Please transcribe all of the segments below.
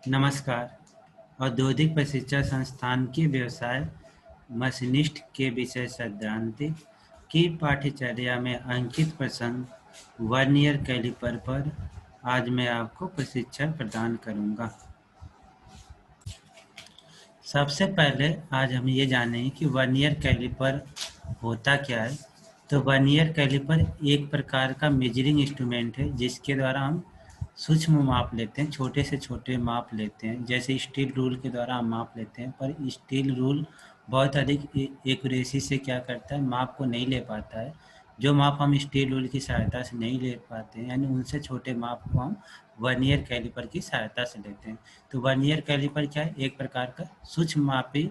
नमस्कार। औद्योगिक प्रशिक्षण संस्थान के व्यवसाय मशीनिस्ट के विषय सैद्धांतिक की पाठ्यचर्या में अंकित प्रसंग वर्नियर कैलिपर पर आज मैं आपको प्रशिक्षण प्रदान करूंगा। सबसे पहले आज हम ये जानेंगे कि वर्नियर कैलिपर होता क्या है। तो वर्नियर कैलिपर एक प्रकार का मेजरिंग इंस्ट्रूमेंट है जिसके द्वारा हम सूक्ष्म माप लेते हैं, छोटे से छोटे माप लेते हैं। जैसे स्टील रूल के द्वारा हम माप लेते हैं, पर स्टील रूल बहुत अधिक एक्यूरेसी से क्या करता है, माप को नहीं ले पाता है। जो माप हम स्टील रूल की सहायता से नहीं ले पाते हैं, यानी उनसे छोटे माप को हम वर्नियर कैलिपर की सहायता से लेते हैं। तो वर्नियर कैलिपर क्या है, एक प्रकार का सूक्ष्म मापी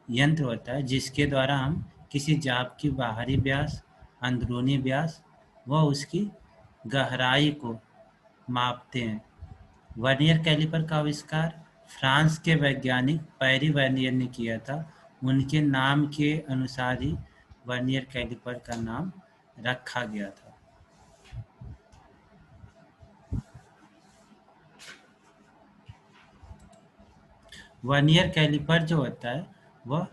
यंत्र होता है जिसके द्वारा हम किसी जाप की बाहरी व्यास, अंदरूनी व्यास व उसकी गहराई को मापते हैं। वर्नियर कैलिपर का आविष्कार फ्रांस के वैज्ञानिक पैरी वर्नियर ने किया था। उनके नाम के अनुसार ही वर्नियर कैलिपर का नाम रखा गया था। वर्नियर कैलिपर जो होता है वह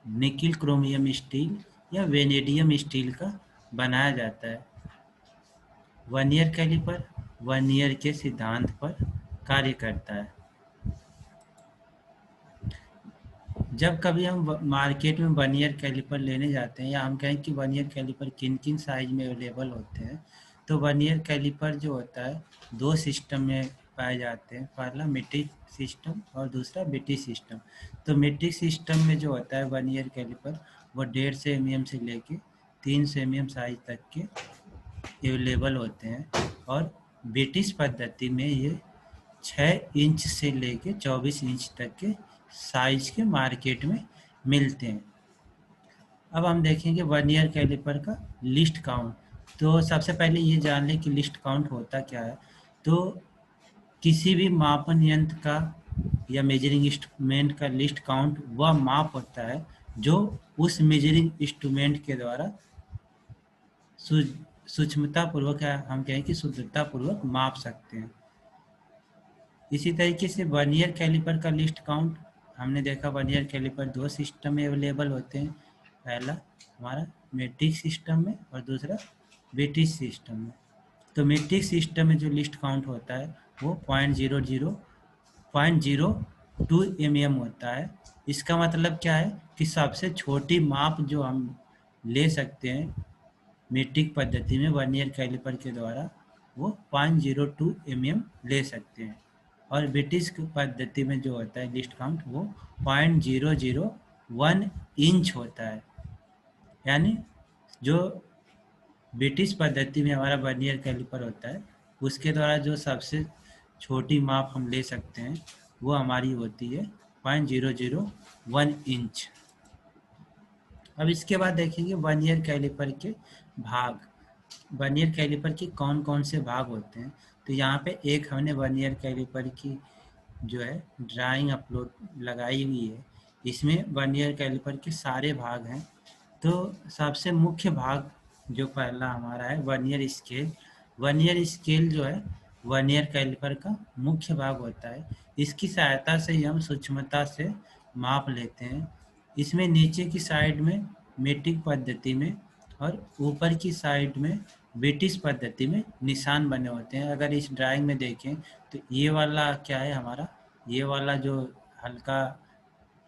निकिल क्रोमियम स्टील या वेनेडियम स्टील का बनाया जाता है। वर्नियर कैलिपर वर्नियर के सिद्धांत पर कार्य करता है। जब कभी हम मार्केट में वर्नियर कैलिपर लेने जाते हैं, या हम कहें कि वर्नियर कैलिपर किन किन साइज में अवेलेबल होते हैं, तो वर्नियर कैलिपर जो होता है दो सिस्टम में पाए जाते हैं। पहला मीट्रिक सिस्टम और दूसरा बीटी सिस्टम। तो मीट्रिक सिस्टम में जो होता है वर्नियर कैलिपर वो 1.5 mm से लेके 300 mm साइज तक के अवेलेबल होते हैं, और ब्रिटिश पद्धति में ये 6 इंच से लेके 24 इंच तक के साइज के मार्केट में मिलते हैं। अब हम देखेंगे वर्नियर कैलिपर का लिस्ट काउंट। तो सबसे पहले ये जान लें कि लिस्ट काउंट होता क्या है। तो किसी भी मापन यंत्र का या मेजरिंग इंस्ट्रूमेंट का लिस्ट काउंट वह माप होता है जो उस मेजरिंग इंस्ट्रूमेंट के द्वारा सूक्ष्मता पूर्वक, या हम कहें कि शुद्धता पूर्वक माप सकते हैं। इसी तरीके से वर्नियर कैलिपर का लिस्ट काउंट हमने देखा, वर्नियर कैलिपर दो सिस्टम में अवेलेबल होते हैं। पहला हमारा मीट्रिक सिस्टम में और दूसरा ब्रिटिश सिस्टम में। तो मीट्रिक सिस्टम में जो लिस्ट काउंट होता है वो 0.02 mm होता है। इसका मतलब क्या है कि सबसे छोटी माप जो हम ले सकते हैं मीट्रिक पद्धति में वर्नियर कैलिपर के द्वारा वो 0.02 mm ले सकते हैं, और ब्रिटिश पद्धति में जो होता है लिस्ट काउंट वो 0.001 इंच होता है। यानी जो ब्रिटिश पद्धति में हमारा वर्नियर कैलिपर होता है उसके द्वारा जो सबसे छोटी माप हम ले सकते हैं वो हमारी होती है 0.001 इंच। अब इसके बाद देखेंगे वर्नियर कैलिपर के भाग। वर्नियर कैलिपर के कौन कौन से भाग होते हैं। तो यहाँ पे एक हमने वर्नियर कैलिपर की जो है ड्राइंग अपलोड लगाई हुई है। इसमें वर्नियर कैलिपर के सारे भाग हैं। तो सबसे मुख्य भाग जो पहला हमारा है वर्नियर स्केल। वर्नियर स्केल जो है वर्नियर कैलिपर का मुख्य भाग होता है। इसकी सहायता से ही हम सूक्ष्मता से माप लेते हैं। इसमें नीचे की साइड में मीट्रिक पद्धति में और ऊपर की साइड में ब्रिटिश पद्धति में निशान बने होते हैं। अगर इस ड्राइंग में देखें तो ये वाला क्या है हमारा, ये वाला जो हल्का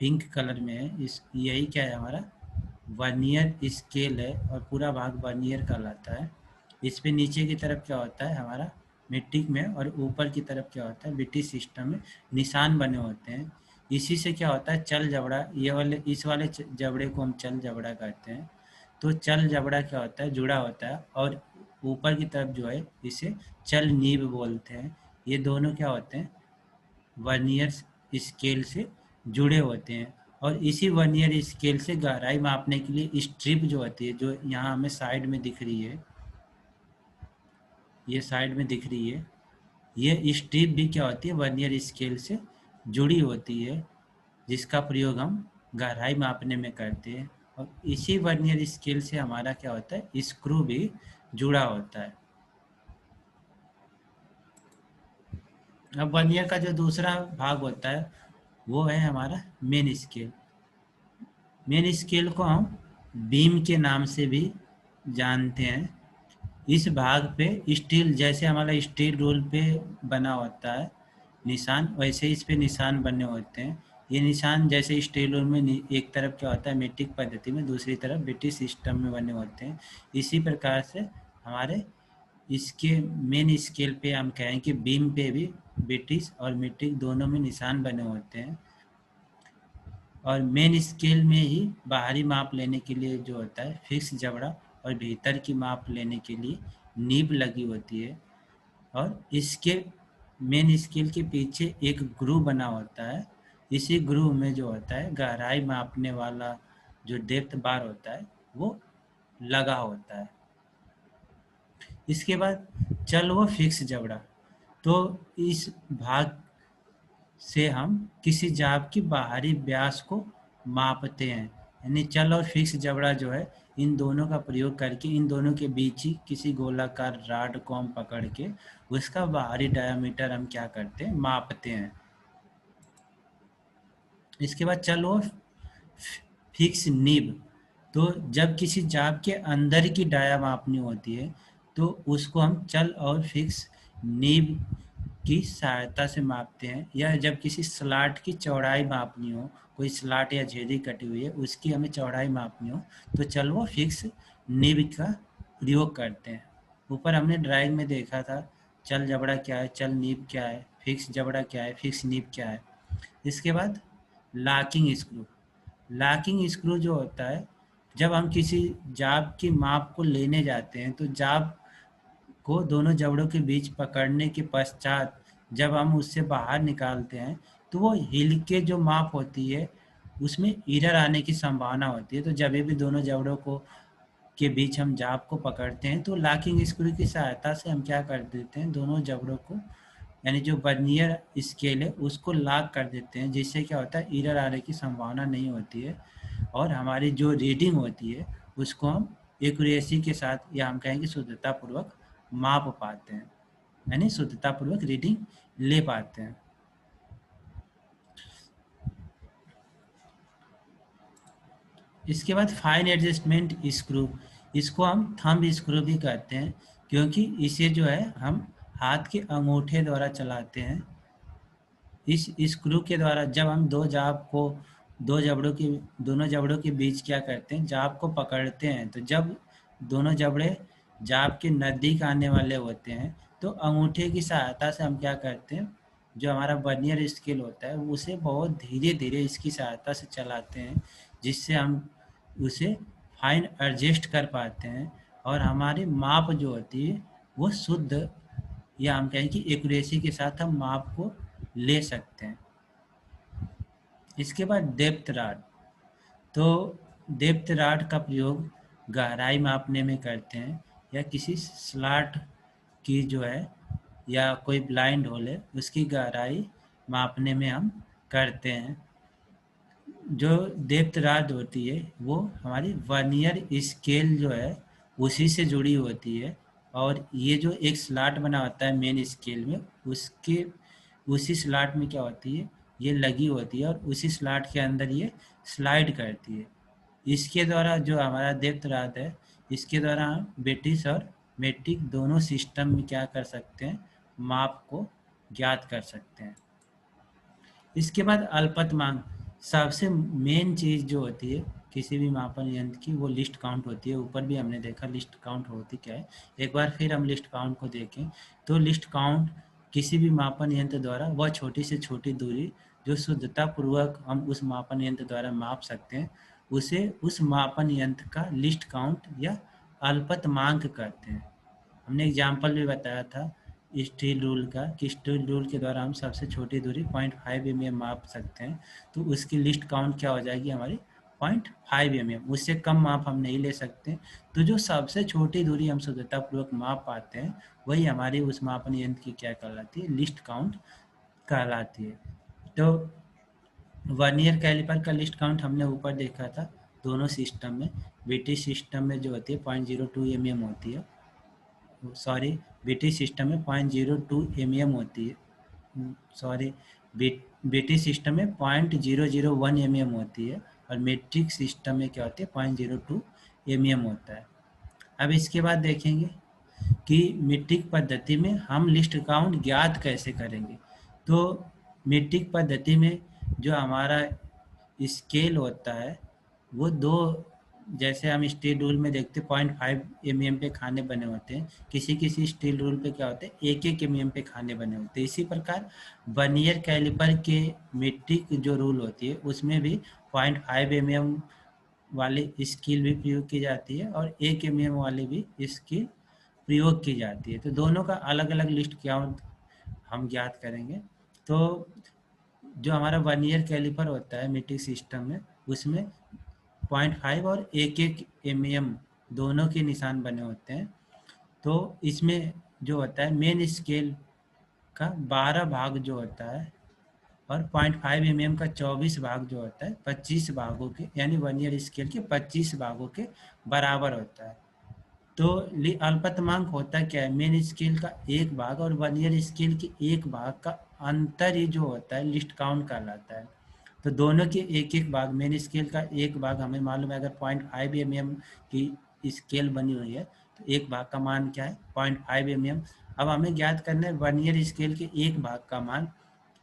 पिंक कलर में है, इस यही क्या है हमारा वर्नियर स्केल है, और पूरा भाग वर्नियर कहलाता है। इस पे नीचे की तरफ क्या होता है हमारा मीट्रिक में, और ऊपर की तरफ क्या होता है ब्रिटिश सिस्टम में निशान बने होते हैं। इसी से क्या होता है चल जबड़ा, ये वाले इस वाले जबड़े को हम चल जबड़ा कहते हैं। तो चल जबड़ा क्या होता है जुड़ा होता है, और ऊपर की तरफ जो है इसे चल नीब बोलते हैं। ये दोनों क्या होते हैं वर्नियर स्केल से जुड़े होते हैं। और इसी वर्नियर स्केल से गहराई मापने के लिए स्ट्रिप जो होती है, जो यहाँ हमें साइड में दिख रही है, ये साइड में दिख रही है, ये स्ट्रिप भी क्या होती है वर्नियर स्केल से जुड़ी होती है, जिसका प्रयोग हम गहराई मापने में करते हैं। और इसी वर्नियर स्केल से हमारा क्या होता है स्क्रू भी जुड़ा होता है। अब वर्नियर का जो दूसरा भाग होता है वो है हमारा मेन स्केल। मेन स्केल को हम बीम के नाम से भी जानते हैं। इस भाग पे स्टील, जैसे हमारा स्टील रूल पे बना होता है निशान, वैसे इस पे निशान बने होते हैं। ये निशान जैसे स्टील रूल में एक तरफ क्या होता है मीट्रिक पद्धति में, दूसरी तरफ ब्रिटिश सिस्टम में बने होते हैं। इसी प्रकार से हमारे इसके मेन स्केल पे हम कहें कि बीम पे भी ब्रिटिश और मीट्रिक दोनों में निशान बने होते हैं। और मेन स्केल में ही बाहरी माप लेने के लिए जो होता है फिक्स जबड़ा, और भीतर की माप लेने के लिए नीब लगी होती है। और इसके मेन स्केल के पीछे एक ग्रू बना होता है। इसी ग्रू में जो होता है गहराई मापने वाला जो डेप्थ बार होता है वो लगा होता है। इसके बाद चल वो फिक्स जबड़ा। तो इस भाग से हम किसी जाप की बाहरी व्यास को मापते हैं। यानी चल और फिक्स जबड़ा जो है इन दोनों का प्रयोग करके इन दोनों के बीच ही किसी गोलाकार रॉड को हम पकड़ के उसका बाहरी डायमीटर हम क्या करते हैं मापते हैं। इसके बाद चल वो फिक्स नीब। तो जब किसी जाप के अंदर की डाया मापनी होती है तो उसको हम चल और फिक्स नीब की सहायता से मापते हैं। या जब किसी स्लॉट की चौड़ाई मापनी हो, कोई स्लॉट या झेरी कटी हुई है उसकी हमें चौड़ाई मापनी हो, तो चल वो फिक्स नीब का प्रयोग करते हैं। ऊपर हमने ड्राइंग में देखा था चल जबड़ा क्या है, चल नीब क्या है, फिक्स जबड़ा क्या है, फिक्स नीब क्या है। इसके बाद लॉकिंग स्क्रू। लॉकिंग स्क्रू जो होता है, जब हम किसी जाब की माप को लेने जाते हैं तो जाब को दोनों जबड़ों के बीच पकड़ने के पश्चात जब हम उससे बाहर निकालते हैं तो वो हिल के जो माप होती है उसमें एरर आने की संभावना होती है। तो जब भी दोनों जबड़ों को के बीच हम जाब को पकड़ते हैं तो लॉकिंग स्क्रू की सहायता से हम क्या कर देते हैं दोनों जबड़ों को, यानी जो वर्नियर स्केल है उसको लॉक कर देते हैं, जिससे क्या होता है एरर आने की संभावना नहीं होती है। और हमारी जो रीडिंग होती है उसको हम एक्यूरेसी के साथ या हम कहेंगे शुद्धतापूर्वक माप पाते हैं, यानी शुद्धतापूर्वक रीडिंग ले पाते हैं। इसके बाद फाइन एडजस्टमेंट स्क्रू, इसको हम थंब स्क्रू भी कहते हैं क्योंकि इसे जो है हम हाथ के अंगूठे द्वारा चलाते हैं। इस स्क्रू के द्वारा जब हम दोनों जबड़ों के बीच क्या करते हैं जाब को पकड़ते हैं, तो जब दोनों जबड़े जाब के नज़दीक आने वाले होते हैं तो अंगूठे की सहायता से हम क्या करते हैं जो हमारा वर्नियर स्केल होता है उसे बहुत धीरे धीरे इसकी सहायता से चलाते हैं, जिससे हम उसे फाइन एडजस्ट कर पाते हैं और हमारी माप जो होती है वो शुद्ध या हम कहें कि एक्यूरेसी के साथ हम माप को ले सकते हैं। इसके बाद डेप्थ रॉड। तो डेप्थ रॉड का प्रयोग गहराई मापने में करते हैं या किसी स्लॉट की जो है या कोई ब्लाइंड होल है उसकी गहराई मापने में हम करते हैं। जो डेप्थ रॉड होती है वो हमारी वर्नियर स्केल जो है उसी से जुड़ी होती है। और ये जो एक स्लॉट बना होता है मेन स्केल में उसके उसी स्लॉट में क्या होती है ये लगी होती है और उसी स्लॉट के अंदर ये स्लाइड करती है। इसके द्वारा जो हमारा डेप्थ रॉड है इसके द्वारा हम ब्रिटिश और मेट्रिक दोनों सिस्टम में क्या कर सकते हैं माप को ज्ञात कर सकते हैं। इसके बाद अल्पतमांक, सबसे मेन चीज़ जो होती है किसी भी मापन यंत्र की वो लिस्ट काउंट होती है। ऊपर भी हमने देखा लिस्ट काउंट होती क्या है, एक बार फिर हम लिस्ट काउंट को देखें तो लिस्ट काउंट किसी भी मापन यंत्र द्वारा वह छोटी से छोटी दूरी जो शुद्धतापूर्वक हम उस मापन यंत्र द्वारा माप सकते हैं उसे उस मापन यंत्र का लिस्ट काउंट या अल्पतमांक कहते हैं। हमने एग्जाम्पल भी बताया था स्टील रूल का कि स्टील रूल के द्वारा हम सबसे छोटी दूरी 0.5 mm माप सकते हैं, तो उसकी लिस्ट काउंट क्या हो जाएगी हमारी 0.5 mm। उससे कम माप हम नहीं ले सकते। तो जो सबसे छोटी दूरी हम शुद्धतापूर्वक माप पाते हैं वही हमारी उस मापन यंत्र की क्या कहलाती है लिस्ट काउंट कहलाती है। तो वर्नियर कैलिपर का लिस्ट काउंट हमने ऊपर देखा था दोनों सिस्टम में। ब्रिटिश सिस्टम में जो होती है 0.02 mm होती है, सॉरी ब्रिटिश सिस्टम में 0.02 mm होती है सॉरी, बीटी सिस्टम में 0.001 mm होती है और मीट्रिक सिस्टम में क्या होती है 0.02 mm होता है। अब इसके बाद देखेंगे कि मीट्रिक पद्धति में हम लिस्ट काउंट ज्ञात कैसे करेंगे। तो मीट्रिक पद्धति में जो हमारा स्केल होता है वो दो, जैसे हम स्टील रूल में देखते 0.5 mm पे खाने बने होते हैं, किसी किसी स्टील रूल पे क्या होते हैं 1-1 mm पे खाने बने होते हैं। इसी प्रकार वर्नियर कैलिपर के मीट्रिक जो रूल होती है उसमें भी 0.5 mm वाली स्केल भी प्रयोग की जाती है और 1 mm वाली भी स्केल प्रयोग की जाती है। तो दोनों का अलग अलग लिस्ट क्या हम ज्ञात करेंगे। तो जो हमारा वर्नियर कैलिपर होता है मीट्रिक सिस्टम में उसमें 0.5 और 1-1 mm दोनों के निशान बने होते हैं। तो इसमें जो होता है मेन स्केल का 12 भाग जो होता है और 0.5 mm का 24 भाग जो होता है 25 भागों के, यानी वर्नियर स्केल के 25 भागों के बराबर होता है। तो अल्पतमांक होता क्या है, मेन स्केल का एक भाग और वर्नियर स्केल के एक भाग का अंतर ही जो होता है लिस्ट काउंट कहलाता है। तो दोनों के एक एक भाग, मेन स्केल का एक भाग हमें मालूम है, अगर 0.5 mm की स्केल बनी हुई है तो एक भाग का मान क्या है 0.5 mm। अब हमें ज्ञात करना है वर्नियर स्केल के एक भाग का मान।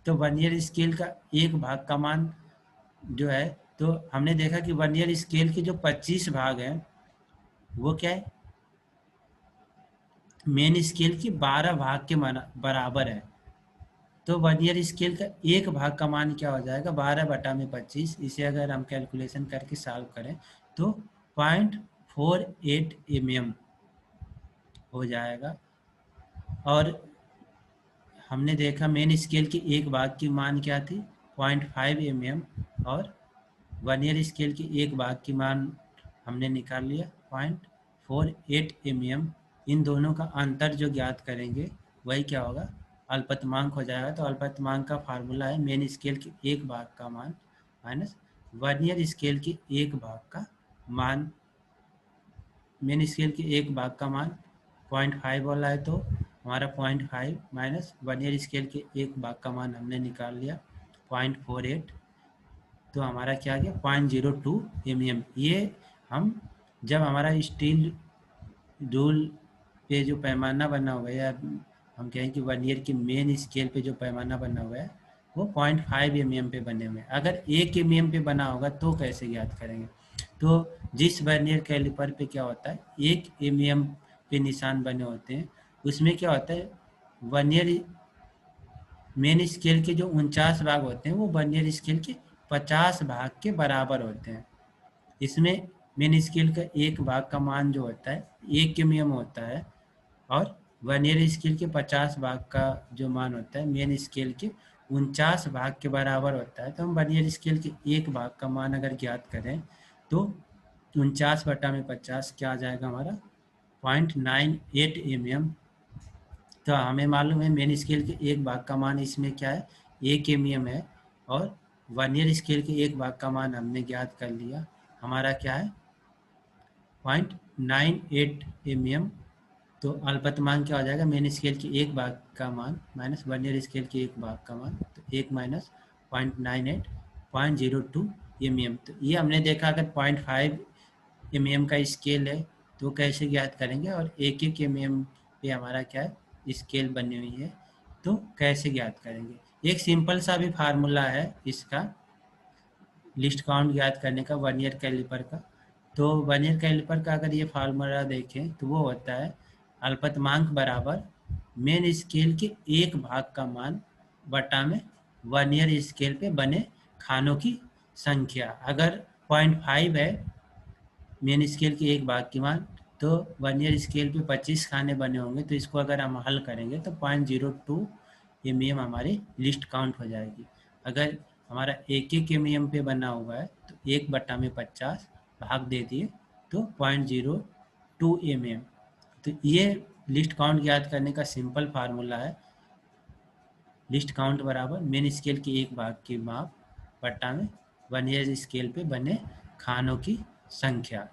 तो वर्नियर स्केल का एक भाग का मान जो है, तो हमने देखा कि वर्नियर स्केल के जो 25 भाग हैं वो क्या है मेन स्केल के 12 भाग के बराबर है। तो वर्नियर स्केल का एक भाग का मान क्या हो जाएगा 12/25। इसे अगर हम कैलकुलेशन करके सॉल्व करें तो 0.48 mm हो जाएगा। और हमने देखा मेन स्केल के एक भाग की मान क्या थी 0.5 mm और वर्नियर स्केल के एक भाग की मान हमने निकाल लिया 0.48 mm। इन दोनों का अंतर जो ज्ञात करेंगे वही क्या होगा अल्पतमांक हो जाएगा। तो अल्पतमांक का फार्मूला है मेन स्केल के एक भाग का मान माइनस वर्नियर स्केल के एक भाग का मान। मेन स्केल के एक भाग का मान 0.5 वाला है तो हमारा 0.5 माइनस वर्नियर स्केल के एक भाग का मान हमने निकाल लिया 0.48। तो हमारा क्या आ गया 0.02 mm। ये हम जब हमारा स्टील रूल पे जो पैमाना बना हुआ है, या हम कहें कि वर्नियर की मेन स्केल पे जो पैमाना बना हुआ है वो 0.5 mm पे बने हुए हैं। अगर 1 mm पे बना होगा तो कैसे ज्ञात करेंगे। तो जिस वर्नियर कैलिपर पे क्या होता है 1 mm पे निशान बने होते हैं उसमें क्या होता है वर्नियर मेन स्केल के जो 49 भाग होते हैं वो वर्नियर स्केल के 50 भाग के बराबर होते हैं। इसमें मेन स्केल का एक भाग का मान जो होता है 1 mm होता है और वर्नियर स्केल के 50 भाग का जो मान होता है मेन स्केल के 49 भाग के बराबर होता है। तो हम वर्नियर स्केल के एक भाग का मान अगर ज्ञात करें तो 49/50 क्या आ जाएगा हमारा 0.98 mm। तो हमें मालूम है मेन स्केल के एक भाग का मान इसमें क्या है 1 mm है और वर्नियर स्केल के एक भाग का मान हमने ज्ञात कर लिया हमारा क्या है 0.98 mm। तो अल्पतमांक क्या हो जाएगा मेन स्केल के एक भाग का मान माइनस वर्नियर स्केल के एक भाग का मान, तो एक माइनस 0.98 0.02 mm। तो ये हमने देखा अगर 0.5 mm का स्केल है तो कैसे ज्ञात करेंगे, और 1-1 mm पे हमारा क्या है स्केल बनी हुई है तो कैसे ज्ञात करेंगे। एक सिंपल सा भी फार्मूला है इसका लिस्ट काउंट ज्ञात करने का वर्नियर कैलिपर का। तो वर्नियर कैलिपर का अगर ये फार्मूला देखें तो वो होता है अल्पतमांक बराबर मेन स्केल के एक भाग का मान बटा में वर्नियर स्केल पे बने खानों की संख्या। अगर 0.5 है मेन स्केल के एक भाग की मान तो वर्नियर स्केल पे 25 खाने बने होंगे, तो इसको अगर हम हल करेंगे तो 0.02 mm हमारी लिस्ट काउंट हो जाएगी। अगर हमारा 1-1 mm पे बना हुआ है तो 1/50 भाग दे दिए तो 0.02 mm। तो ये लिस्ट काउंट ज्ञात करने का सिंपल फार्मूला है लिस्ट काउंट बराबर मेन स्केल के एक भाग की माप बटा में वर्नियर स्केल पे बने खानों की संख्या।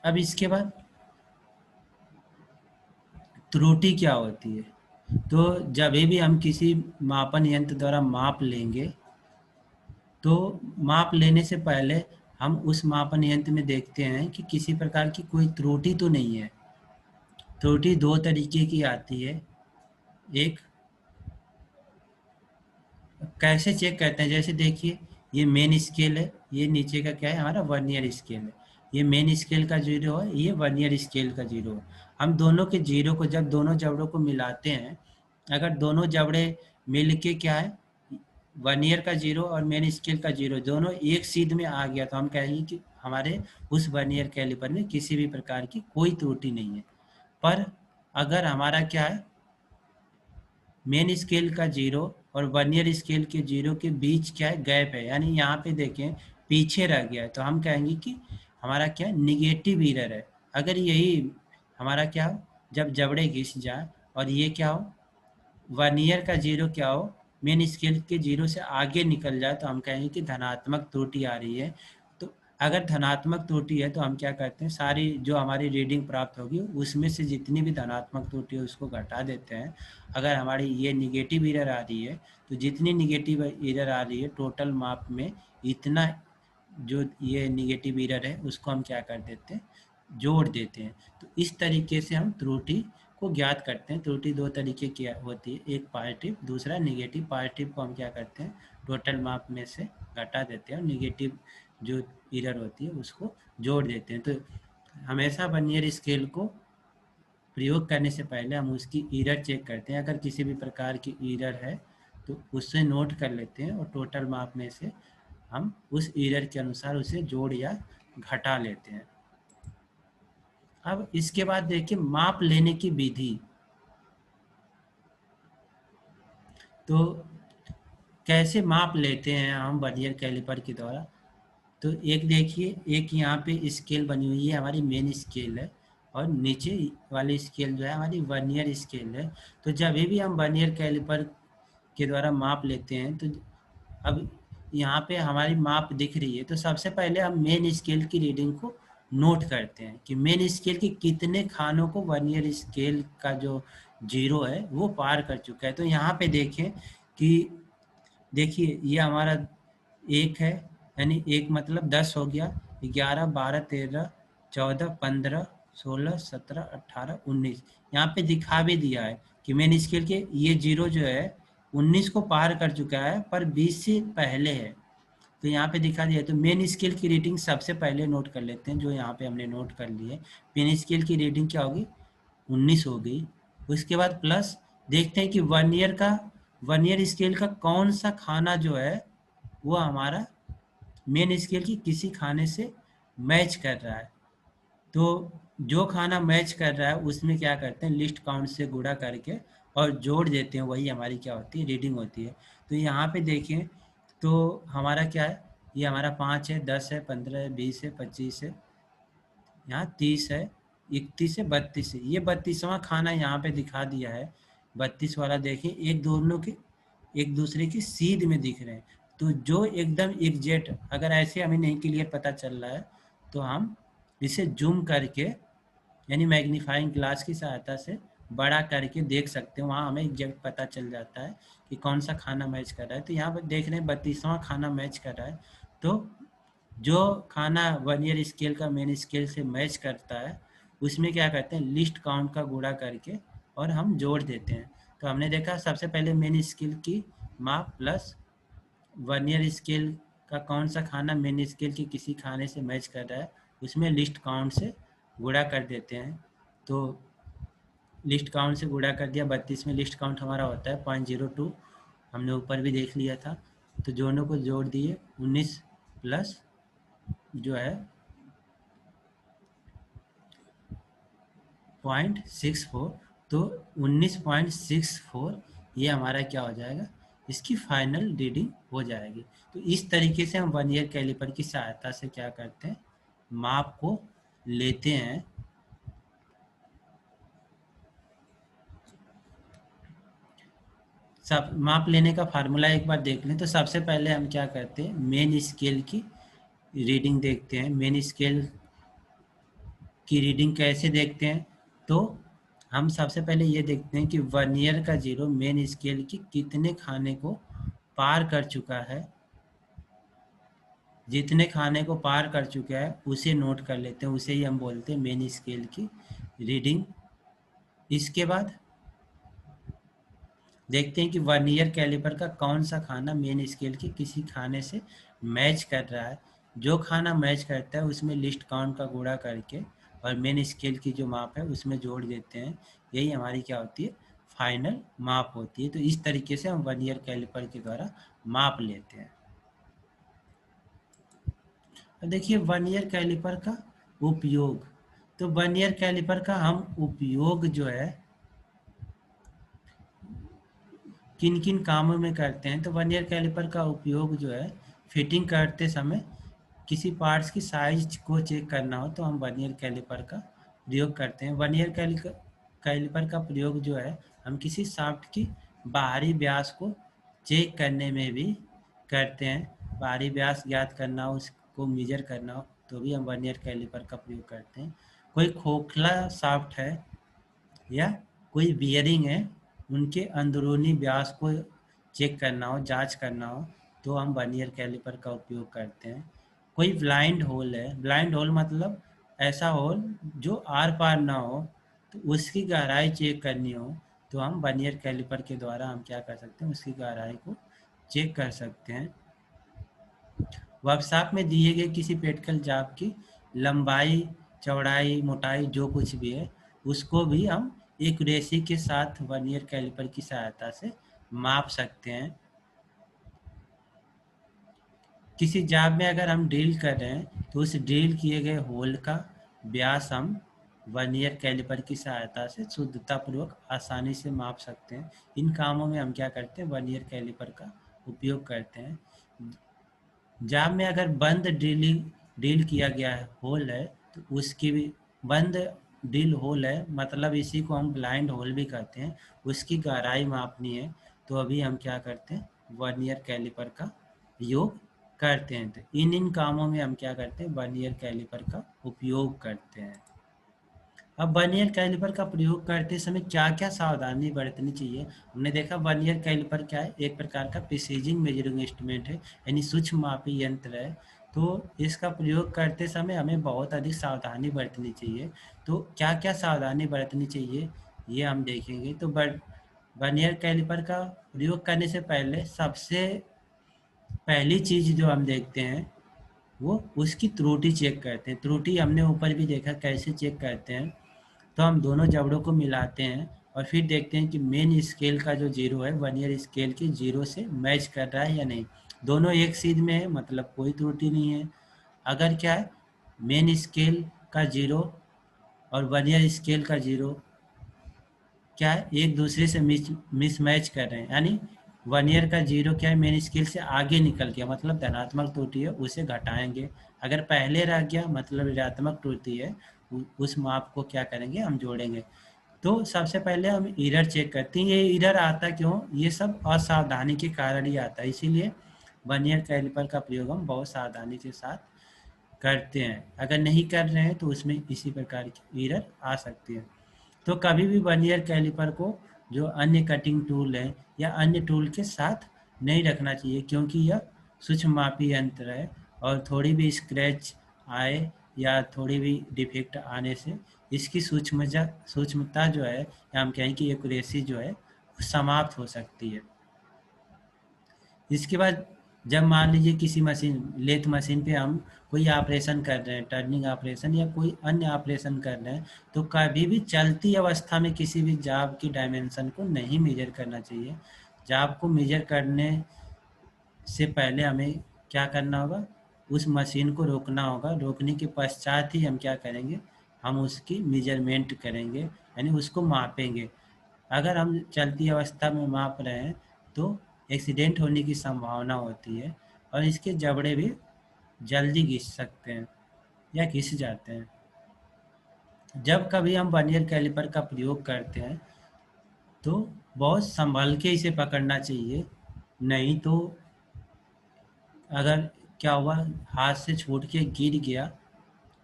अब इसके बाद त्रुटि क्या होती है? तो जब भी हम किसी मापन यंत्र द्वारा माप लेंगे, तो माप लेने से पहले हम उस मापन यंत्र में देखते हैं कि किसी प्रकार की कोई त्रुटि तो नहीं है। त्रुटि दो तरीके की आती है। एक, कैसे चेक करते हैं, जैसे देखिए ये मेन स्केल है, ये नीचे का क्या है, हमारा वर्नियर स्केल है। ये मेन स्केल का जीरो है, ये वर्नियर स्केल का जीरो है। हम दोनों के जीरो को, जब दोनों जबड़ों को मिलाते हैं, अगर दोनों जबड़े मिल के क्या है, वर्नियर का जीरो और मेन स्केल का जीरो दोनों एक सीध में आ गया, तो हम कहेंगे कि हमारे उस वर्नियर कैलिपर में किसी भी प्रकार की कोई त्रुटि नहीं है। पर अगर हमारा क्या है, मेन स्केल का जीरो और वर्नियर स्केल के जीरो के बीच क्या है, गैप है, यानी यहाँ पे देखें पीछे रह गया है, तो हम कहेंगे कि हमारा क्या है, निगेटिव एरर है। अगर यही हमारा क्या हो, जब जबड़े घिस जाए और ये क्या हो, वर्नियर का जीरो क्या हो, मेन स्केल के जीरो से आगे निकल जाए, तो हम कहेंगे कि धनात्मक त्रुटि आ रही है। तो अगर धनात्मक त्रुटि है तो हम क्या करते हैं, सारी जो हमारी रीडिंग प्राप्त होगी उसमें से जितनी भी धनात्मक त्रुटि है उसको घटा देते हैं। अगर हमारी ये निगेटिव एरर आ रही है, तो जितनी निगेटिव एरर आ रही है टोटल माप में, इतना जो ये निगेटिव एरर है उसको हम क्या कर देते हैं, जोड़ देते हैं। तो इस तरीके से हम त्रुटि को ज्ञात करते हैं। त्रुटि दो तरीके की होती है, एक पॉजिटिव, दूसरा नेगेटिव। पॉजिटिव को हम क्या करते हैं, टोटल माप में से घटा देते हैं, और नेगेटिव जो एरर होती है उसको जोड़ देते हैं। तो हमेशा वर्नियर स्केल को प्रयोग करने से पहले हम उसकी एरर चेक करते हैं। अगर किसी भी प्रकार की एरर है तो उससे नोट कर लेते हैं, और टोटल माप में से हम उस एरर के अनुसार उसे जोड़ या घटा लेते हैं। अब इसके बाद देखिए माप लेने की विधि। तो कैसे माप लेते हैं हम वर्नियर कैलिपर के द्वारा? तो एक देखिए, एक यहाँ पे स्केल बनी हुई है, हमारी मेन स्केल है, और नीचे वाली स्केल जो है हमारी वर्नियर स्केल है। तो जब भी हम वर्नियर कैलिपर के द्वारा माप लेते हैं, तो अब यहाँ पे हमारी माप दिख रही है, तो सबसे पहले हम मेन स्केल की रीडिंग को नोट करते हैं कि मेन स्केल के कितने खानों को वर्नियर स्केल का जो जीरो है वो पार कर चुका है। तो यहाँ पे देखें कि देखिए ये हमारा एक है, यानी एक मतलब 10 हो गया, 11, 12, 13, 14, 15, 16, 17, 18, 19, यहाँ पे दिखा भी दिया है कि मेन स्केल के ये जीरो जो है 19 को पार कर चुका है, पर 20 से पहले है। तो यहाँ पे दिखा दिया है। तो मेन स्केल की रीडिंग सबसे पहले नोट कर लेते हैं, जो यहाँ पे हमने नोट कर ली है। मेन स्केल की रीडिंग क्या होगी, 19 हो गई। उसके बाद प्लस देखते हैं कि वर्नियर स्केल का कौन सा खाना जो है वो हमारा मेन स्केल की किसी खाने से मैच कर रहा है। तो जो खाना मैच कर रहा है उसमें क्या करते हैं, लिस्ट काउंट से गुणा करके और जोड़ देते हैं, वही हमारी क्या होती है, रीडिंग होती है। तो यहाँ पे देखें तो हमारा क्या है, ये हमारा 5 है, 10 है, 15 है, 20 है, 25 है, यहाँ 30 है, 31 है, 32 है। ये 32वां खाना यहाँ पे दिखा दिया है। 32 वाला देखिए, एक दोनों के एक दूसरे के सीध में दिख रहे हैं। तो जो एकदम एग्जैक्ट, अगर ऐसे हमें नहीं क्लियर पता चल रहा है तो हम इसे जूम करके, यानी मैग्नीफाइंग ग्लास की सहायता से बड़ा करके देख सकते हैं। वहाँ हमें एग्जैक्ट पता चल जाता है कि कौन सा खाना मैच कर रहा है। तो यहाँ पर देख रहे हैं 32वां खाना मैच कर रहा है। तो जो खाना वर्नियर स्केल का मेन स्केल से मैच करता है उसमें क्या करते हैं, लिस्ट काउंट का गुणा करके और हम जोड़ देते हैं। तो हमने देखा सबसे पहले मेन स्केल की माप प्लस वर्नियर स्केल का कौन सा खाना मेन स्केल के किसी खाने से मैच कर रहा है, उसमें लिस्ट काउंट से गुणा कर देते हैं। तो लिस्ट काउंट से गुणा कर दिया, 32 में लिस्ट काउंट हमारा होता है 0.02, हमने ऊपर भी देख लिया था। तो दोनों को जोड़ दिए, 19 प्लस जो है 0.64, तो 19.64 ये हमारा क्या हो जाएगा, इसकी फाइनल रीडिंग हो जाएगी। तो इस तरीके से हम वर्नियर कैलिपर की सहायता से क्या करते हैं, माप को लेते हैं। सब माप लेने का फार्मूला एक बार देख लें। तो सबसे पहले हम क्या करते हैं, मेन स्केल की रीडिंग देखते हैं। मेन स्केल की रीडिंग कैसे देखते हैं, तो हम सबसे पहले ये देखते हैं कि वर्नियर का जीरो मेन स्केल की कितने खाने को पार कर चुका है। जितने खाने को पार कर चुका है उसे नोट कर लेते हैं, उसे ही हम बोलते हैं मेन स्केल की रीडिंग। इसके बाद देखते हैं कि वर्नियर कैलिपर का कौन सा खाना मेन स्केल के किसी खाने से मैच कर रहा है। जो खाना मैच करता है उसमें लिस्ट काउंट का गुणा करके और मेन स्केल की जो माप है उसमें जोड़ देते हैं। यही हमारी क्या होती है, फाइनल माप होती है। तो इस तरीके से हम वर्नियर कैलिपर के द्वारा माप लेते हैं। अब देखिए वर्नियर कैलिपर का उपयोग। तो वर्नियर कैलिपर का हम उपयोग जो है किन किन कामों में करते हैं, तो वर्नियर कैलिपर का उपयोग जो है फिटिंग करते समय किसी पार्ट्स की साइज को चेक करना हो तो हम वर्नियर कैलिपर का प्रयोग करते हैं। वर्नियर कैलिपर का प्रयोग जो है हम किसी शाफ्ट की बाहरी व्यास को चेक करने में भी करते हैं। बाहरी व्यास ज्ञात करना हो, उसको मेजर करना हो तो भी हम वर्नियर कैलिपर का प्रयोग करते हैं। कोई खोखला शाफ्ट है या कोई बियरिंग है, उनके अंदरूनी व्यास को चेक करना हो, जांच करना हो तो हम वर्नियर कैलिपर का उपयोग करते हैं। कोई ब्लाइंड होल है, ब्लाइंड होल मतलब ऐसा होल जो आर पार ना हो, तो उसकी गहराई चेक करनी हो तो हम वर्नियर कैलिपर के द्वारा हम क्या कर सकते हैं, उसकी गहराई को चेक कर सकते हैं। वर्कशॉप में दिए गए किसी प्रैक्टिकल जॉब की लंबाई, चौड़ाई, मोटाई जो कुछ भी है उसको भी हम एक्यूरेसी के साथ वर्नियर कैलिपर की सहायता से माप सकते हैं। किसी जॉब में अगर हम ड्रिल कर रहे हैं तो उस ड्रिल किए गए होल का व्यास हम वर्नियर कैलिपर की सहायता से शुद्धतापूर्वक आसानी से माप सकते हैं। इन कामों में हम क्या करते हैं, वर्नियर कैलिपर का उपयोग करते हैं। जॉब में अगर बंद ड्रिल किया गया है होल है तो उसकी भी बंद ड्रिल होल है, मतलब इसी को हम ब्लाइंड होल भी कहते हैं, उसकी गहराई मापनी है तो अभी हम क्या करते हैं, वर्नियर कैलिपर का उपयोग करते हैं। तो इन कामों में हम क्या करते हैं, वर्नियर कैलिपर का उपयोग करते हैं। अब वर्नियर कैलिपर का प्रयोग करते समय क्या-क्या सावधानी बरतनी चाहिए? हमने देखा वर्नियर कैलिपर क्या है, एक प्रकार का प्रिसीजन मेजरिंग इंस्ट्रूमेंट है, यानी सूक्ष्म मापी यंत्र है। तो इसका प्रयोग करते समय हमें बहुत अधिक सावधानी बरतनी चाहिए। तो क्या-क्या सावधानी बरतनी चाहिए, ये हम देखेंगे। तो वर्नियर कैलिपर का प्रयोग करने से पहले सबसे पहली चीज़ जो हम देखते हैं वो उसकी त्रुटि चेक करते हैं। त्रुटि हमने ऊपर भी देखा कैसे चेक करते हैं। तो हम दोनों जबड़ों को मिलाते हैं और फिर देखते हैं कि मेन स्केल का जो जीरो है वर्नियर स्केल के जीरो से मैच कर रहा है या नहीं। दोनों एक सीध में है, मतलब कोई त्रुटि नहीं है। अगर क्या है, मेन स्केल का जीरो और वर्नियर स्केल का जीरो क्या है, एक दूसरे से मिसमैच कर रहे हैं, यानी वर्नियर का जीरो क्या है, मेन स्केल से आगे निकल गया, मतलब धनात्मक त्रुटि है, उसे घटाएंगे। अगर पहले रह गया मतलब ऋणात्मक त्रुटि है, उस माप को क्या करेंगे, हम जोड़ेंगे। तो सबसे पहले हम एरर चेक करते हैं। ये एरर आता क्यों, ये सब असावधानी के कारण ही आता है, इसीलिए वर्नियर कैलिपर का प्रयोग हम बहुत सावधानी के साथ करते हैं। अगर नहीं कर रहे हैं तो उसमें इसी प्रकार की एरर आ सकती है। तो कभी भी वर्नियर कैलिपर को जो अन्य कटिंग टूल है या अन्य टूल के साथ नहीं रखना चाहिए, क्योंकि यह सूक्ष्म मापी यंत्र है और थोड़ी भी स्क्रैच आए या थोड़ी भी डिफेक्ट आने से इसकी सूक्ष्मता जो है, या हम कहें कि एक्यूरेसी जो है वो समाप्त हो सकती है। इसके बाद जब मान लीजिए किसी मशीन, लेथ मशीन पे हम कोई ऑपरेशन कर रहे हैं, टर्निंग ऑपरेशन या कोई अन्य ऑपरेशन कर रहे हैं, तो कभी भी चलती अवस्था में किसी भी जाब की डायमेंशन को नहीं मेजर करना चाहिए। जाब को मेजर करने से पहले हमें क्या करना होगा, उस मशीन को रोकना होगा। रोकने के पश्चात ही हम क्या करेंगे, हम उसकी मेजरमेंट करेंगे, यानी उसको मापेंगे। अगर हम चलती अवस्था में माप रहे हैं तो एक्सीडेंट होने की संभावना होती है और इसके जबड़े भी जल्दी घिस सकते हैं या घिस जाते हैं। जब कभी हम वर्नियर कैलिपर का प्रयोग करते हैं तो बहुत संभल के इसे पकड़ना चाहिए, नहीं तो अगर क्या हुआ, हाथ से छूट के गिर गया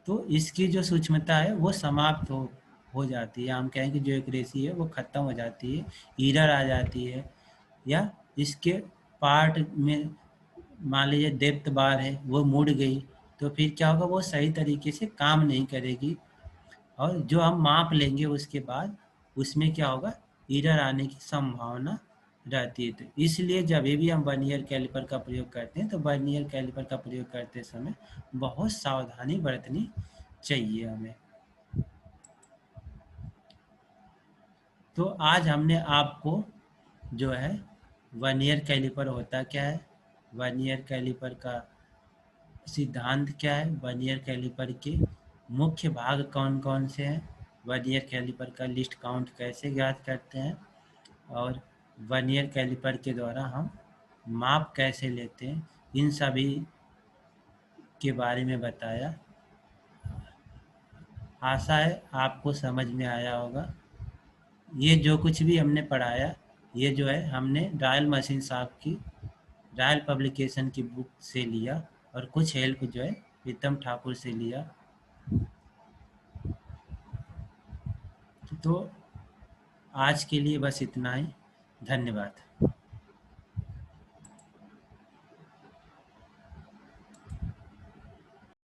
तो इसकी जो सूक्ष्मता है वो समाप्त हो जाती है। हम कहें कि जो एक्यूरेसी है वो ख़त्म हो जाती है, एरर आ जाती है, या इसके पार्ट में मान लीजिए डेप्थ बार है वो मुड़ गई, तो फिर क्या होगा, वो सही तरीके से काम नहीं करेगी। और जो हम माप लेंगे उसके बाद उसमें क्या होगा, एरर आने की संभावना रहती है। तो इसलिए जब भी हम वर्नियर कैलिपर का प्रयोग करते हैं तो वर्नियर कैलिपर का प्रयोग करते समय बहुत सावधानी बरतनी चाहिए हमें। तो आज हमने आपको जो है वर्नियर कैलिपर होता क्या है, वर्नियर कैलिपर का सिद्धांत क्या है, वर्नियर कैलिपर के मुख्य भाग कौन कौन से हैं, वर्नियर कैलिपर का लिस्ट काउंट कैसे ज्ञात करते हैं, और वर्नियर कैलिपर के द्वारा हम माप कैसे लेते हैं, इन सभी के बारे में बताया। आशा है आपको समझ में आया होगा। ये जो कुछ भी हमने पढ़ाया ये जो है हमने डायल मशीन साहब की डायल पब्लिकेशन की बुक से लिया, और कुछ हेल्प जो है प्रीतम ठाकुर से लिया। तो आज के लिए बस इतना ही। धन्यवाद।